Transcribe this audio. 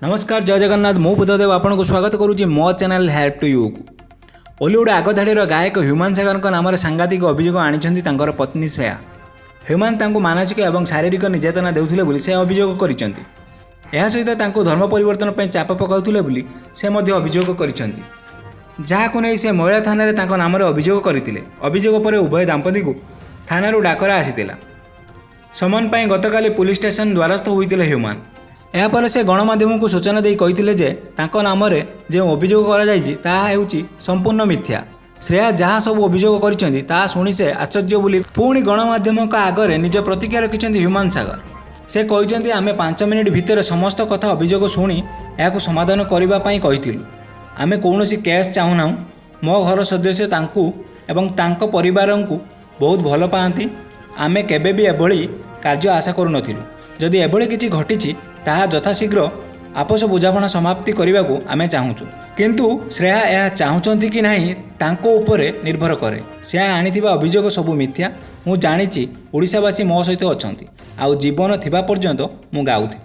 नमस्कार जय जगन्नाथ मु बुद्धदेव आपन को स्वागत करुच्ची मो चैनल हेल्प टू यू को ओलीवुड आगधाड़ी गायक ह्यूमान सागर नाम सांघातिक अभियोग आनी पत्नी श्रेया। ह्यूमान तांको मानसिक और शारीरिक निर्यातना देउथिले बोली से अभियोग करिसेंती। एहा सहित तांको धर्म परिवर्तन पर चाप पकाउथिले बोली से मध्य अभियोग करिसेंती। जहाको नै से महिला थाना रे तांको नाम अभियोग करथिले। अभियोग पर उभय दाम्पति को थाना डाकरा आसीतिला। समन पाई गतकाली पुलिस स्टेशन द्वारस्थ होइतिले ह्यूमान। यापर से गणमाध्यम को सूचना दे कही जे तांको नाम जो अभियोग कर संपूर्ण मिथ्या। श्रेया जहाँ सब अभियोग कर शुणी से आश्चर्य बोली पुणी गणमाध्यम का आगे निज प्रतिक्रिया रखिंट ह्यूमान सागर। से कहते आम 5 मिनिट भितर समस्त कथा अभियोग शुणी या समाधान करने कही आम कौन केस चाहूना। मो घर सदस्य तांको परिवार को बहुत भल पाती। आम केबे भी एभली कार्य आशा करूँ जदि एभली किसी घटी ताहा यथाशीघ्र आपस बुझापणा समाप्ति करने को आम चाहूँ। किंतु श्रेया यह चाहूँगी कि नहीं तांको उपरे निर्भर करे। से आनीथिबा अभियोग सबू मिथ्या। मु जानी ओडिशावासी मो सहित अच्छा आउ जीवन थिबा पर्यंत मु गाउथि।